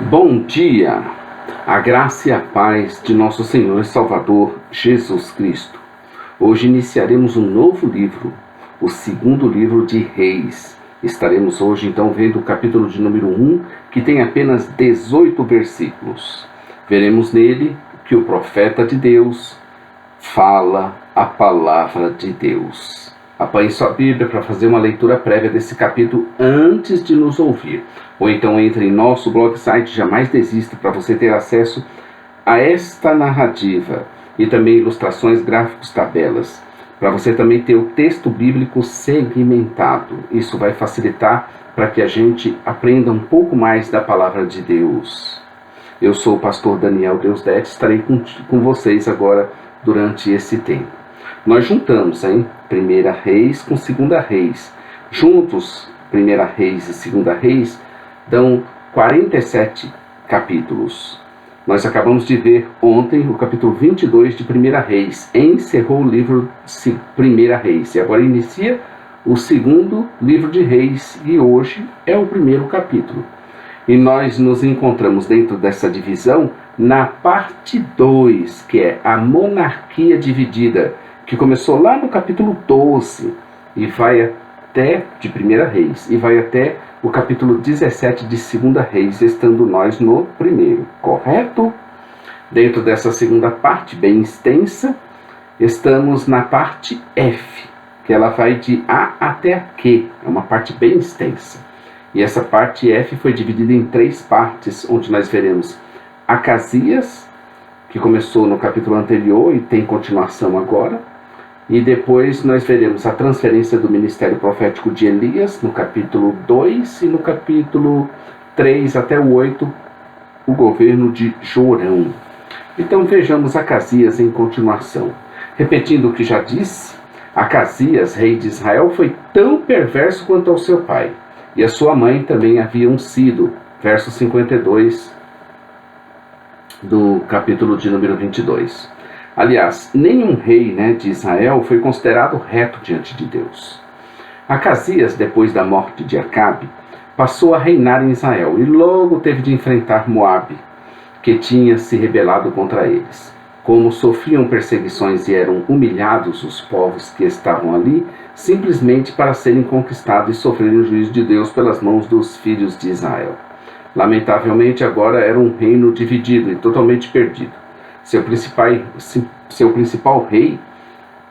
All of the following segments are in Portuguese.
Bom dia, a graça e a paz de nosso Senhor e Salvador Jesus Cristo. Hoje iniciaremos um novo livro, o segundo livro de Reis. Estaremos hoje então vendo o capítulo de número 1, que tem apenas 18 versículos. Veremos nele que o profeta de Deus fala a palavra de Deus. Apanhe sua Bíblia para fazer uma leitura prévia desse capítulo antes de nos ouvir. Ou então entre em nosso blog site Jamais Desista para você ter acesso a esta narrativa e também ilustrações, gráficos, tabelas. Para você também ter o texto bíblico segmentado. Isso vai facilitar para que a gente aprenda um pouco mais da palavra de Deus. Eu sou o pastor Daniel Deusdete, estarei com vocês agora durante esse tempo. Nós juntamos, 1 Reis com 2 Reis. Juntos, 1 Reis e 2 Reis dão 47 capítulos. Nós acabamos de ver ontem o capítulo 22 de 1 Reis. Encerrou o livro de 1 Reis. E agora inicia o segundo livro de Reis. E hoje é o primeiro capítulo. E nós nos encontramos dentro dessa divisão na parte 2, que é a monarquia dividida, que começou lá no capítulo 12 e vai até de 1 Reis, e vai até o capítulo 17 de 2 Reis, estando nós no primeiro, correto? Dentro dessa segunda parte, bem extensa, estamos na parte F, que ela vai de A até a Q, é uma parte bem extensa. E essa parte F foi dividida em 3 partes, onde nós veremos Acasias, que começou no capítulo anterior e tem continuação agora. E depois nós veremos a transferência do ministério profético de Elias, no capítulo 2, e no capítulo 3 até o 8, o governo de Jorão. Então vejamos Acasias em continuação. Repetindo o que já disse, Acasias, rei de Israel, foi tão perverso quanto ao seu pai, e a sua mãe também haviam sido. Verso 52 do capítulo de número 22. Aliás, nenhum rei de Israel foi considerado reto diante de Deus. Acasias, depois da morte de Acabe, passou a reinar em Israel e logo teve de enfrentar Moabe, que tinha se rebelado contra eles. Como sofriam perseguições e eram humilhados os povos que estavam ali, simplesmente para serem conquistados e sofrerem o juízo de Deus pelas mãos dos filhos de Israel. Lamentavelmente, agora era um reino dividido e totalmente perdido. Seu principal rei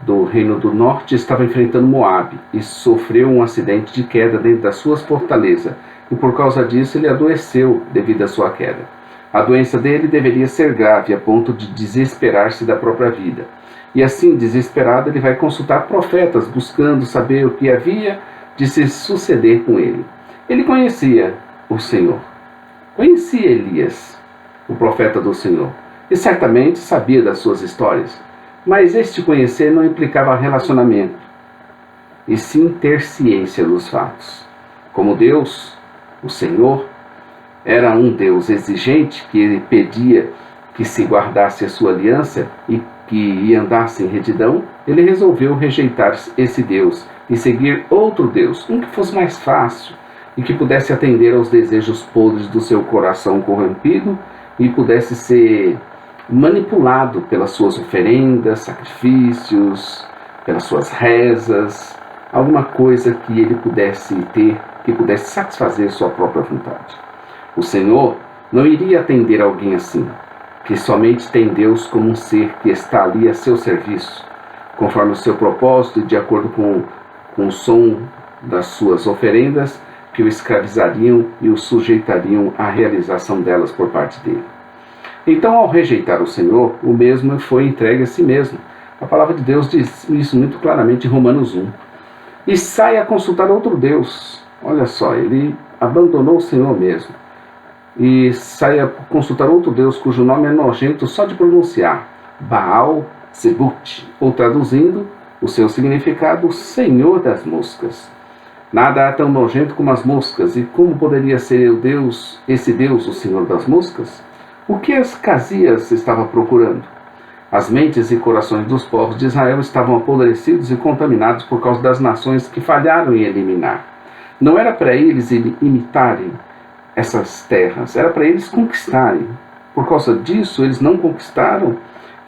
do reino do norte estava enfrentando Moabe e sofreu um acidente de queda dentro das suas fortalezas, e por causa disso ele adoeceu devido à sua queda. A doença dele deveria ser grave a ponto de desesperar-se da própria vida. E assim, desesperado, ele vai consultar profetas, buscando saber o que havia de se suceder com ele. Ele conhecia o Senhor, conhecia Elias, o profeta do Senhor, e certamente sabia das suas histórias, mas este conhecer não implicava relacionamento, e sim ter ciência dos fatos. Como Deus, o Senhor, era um Deus exigente, que ele pedia que se guardasse a sua aliança e que andasse em retidão, ele resolveu rejeitar esse Deus e seguir outro Deus, um que fosse mais fácil e que pudesse atender aos desejos podres do seu coração corrompido e pudesse ser manipulado pelas suas oferendas, sacrifícios, pelas suas rezas, alguma coisa que ele pudesse ter, que pudesse satisfazer sua própria vontade. O Senhor não iria atender alguém assim, que somente tem Deus como um ser que está ali a seu serviço, conforme o seu propósito e de acordo com o som das suas oferendas, que o escravizariam e o sujeitariam à realização delas por parte dele. Então, ao rejeitar o Senhor, o mesmo foi entregue a si mesmo. A palavra de Deus diz isso muito claramente em Romanos 1. E sai a consultar outro Deus. Olha só, ele abandonou o Senhor mesmo. E sai a consultar outro Deus cujo nome é nojento só de pronunciar. Baal Zebut, ou traduzindo o seu significado, Senhor das moscas. Nada há tão nojento como as moscas. E como poderia ser esse Deus, o Senhor das moscas? O que Acasias estava procurando? As mentes e corações dos povos de Israel estavam apodrecidos e contaminados por causa das nações que falharam em eliminar. Não era para eles imitarem essas terras, era para eles conquistarem. Por causa disso, eles não conquistaram,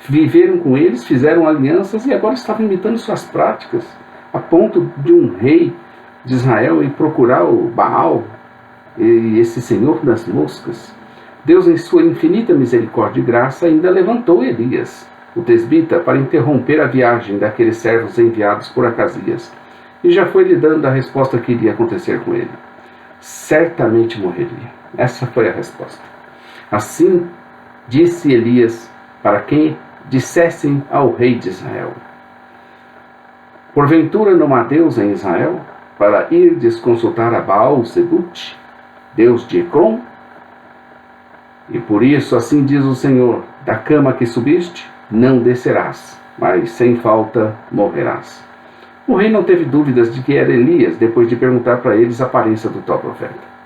viveram com eles, fizeram alianças e agora estavam imitando suas práticas, a ponto de um rei de Israel ir procurar o Baal, e esse senhor das moscas. Deus, em sua infinita misericórdia e graça, ainda levantou Elias, o tesbita, para interromper a viagem daqueles servos enviados por Acasias, e já foi lhe dando a resposta que iria acontecer com ele. Certamente morreria. Essa foi a resposta. Assim disse Elias para quem dissessem ao rei de Israel: porventura não há Deus em Israel, para irdes consultar a Baal-Zebute, Deus de Ecrom? E por isso assim diz o Senhor: da cama que subiste, não descerás, mas sem falta morrerás. O rei não teve dúvidas de que era Elias, depois de perguntar para eles a aparência do tal profeta.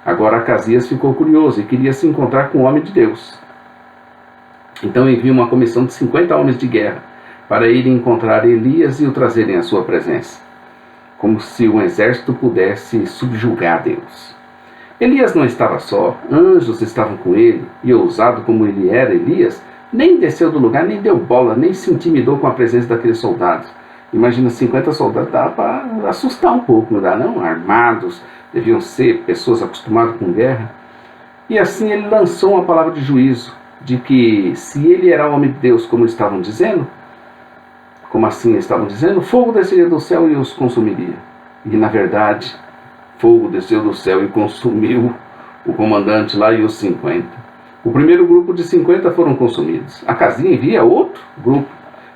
Agora Acasias ficou curioso e queria se encontrar com o homem de Deus. Então enviou uma comissão de 50 homens de guerra para irem encontrar Elias e o trazerem à sua presença, como se um exército pudesse subjugar Deus. Elias não estava só, anjos estavam com ele, e ousado como ele era, Elias nem desceu do lugar, nem deu bola, nem se intimidou com a presença daqueles soldados. Imagina 50 soldados, dá para assustar um pouco, não dá não? Armados, deviam ser pessoas acostumadas com guerra. E assim ele lançou uma palavra de juízo, de que se ele era homem de Deus, como estavam dizendo, fogo desceria do céu e os consumiria. E na verdade, fogo desceu do céu e consumiu o comandante lá e os 50. O primeiro grupo de 50 foram consumidos. Acasias envia outro grupo,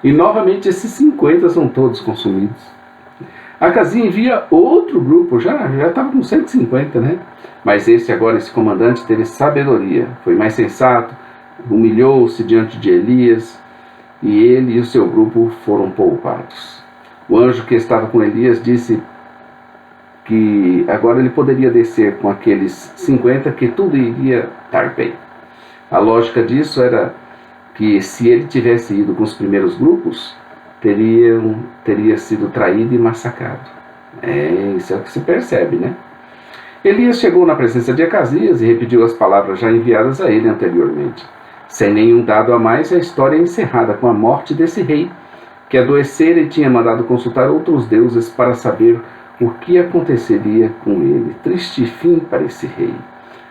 e novamente esses 50 são todos consumidos. Acasias envia outro grupo, já estava com 150, né? Mas esse comandante teve sabedoria, foi mais sensato, humilhou-se diante de Elias, e ele e o seu grupo foram poupados. O anjo que estava com Elias disse que agora ele poderia descer com aqueles 50, que tudo iria estar bem. A lógica disso era que se ele tivesse ido com os primeiros grupos, teria sido traído e massacrado. Isso é o que se percebe, né? Elias chegou na presença de Acasias e repetiu as palavras já enviadas a ele anteriormente. Sem nenhum dado a mais, a história é encerrada com a morte desse rei, que adoecera e tinha mandado consultar outros deuses para saber o que aconteceria com ele. Triste fim para esse rei.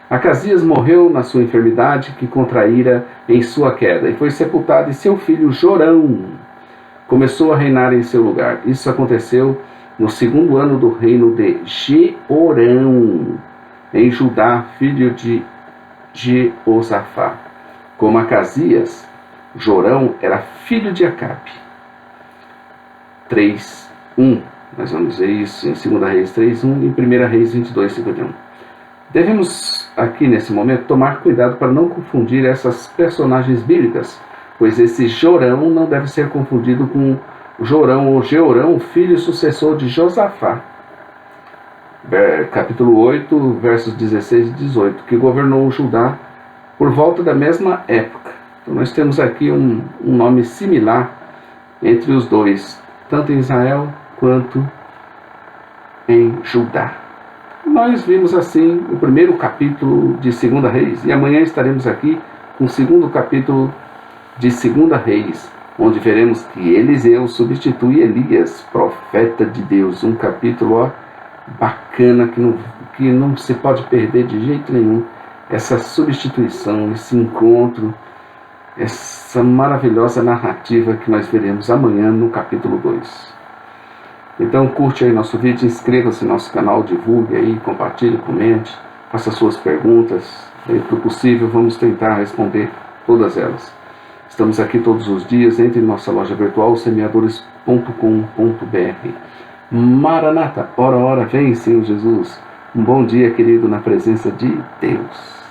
Acasias morreu na sua enfermidade que contraíra em sua queda e foi sepultado, e seu filho Jorão começou a reinar em seu lugar. Isso aconteceu no 2º ano do reino de Jeorão, em Judá, filho de Jeosafá. Como Acasias, Jorão era filho de Acabe. 3:1. Nós vamos ver isso em 2 Reis 3:1 e 1 Reis 22:51. Devemos aqui nesse momento tomar cuidado para não confundir essas personagens bíblicas, pois esse Jorão não deve ser confundido com Jorão ou Jeorão, filho e sucessor de Josafá, capítulo 8, versos 16 e 18, que governou Judá por volta da mesma época. Então nós temos aqui um nome similar entre os dois, tanto em Israel quanto em Judá. Nós vimos assim o primeiro capítulo de 2 Reis, e amanhã estaremos aqui com o 2º capítulo de 2 Reis, onde veremos que Eliseu substitui Elias, profeta de Deus. Um capítulo bacana que não se pode perder de jeito nenhum. Essa substituição, esse encontro, essa maravilhosa narrativa que nós veremos amanhã no capítulo 2. Então curte aí nosso vídeo, inscreva-se no nosso canal, divulgue aí, compartilhe, comente, faça suas perguntas. Dentro do possível, vamos tentar responder todas elas. Estamos aqui todos os dias, entre em nossa loja virtual, semeadores.com.br. Maranata, ora, vem, Senhor Jesus. Um bom dia, querido, na presença de Deus.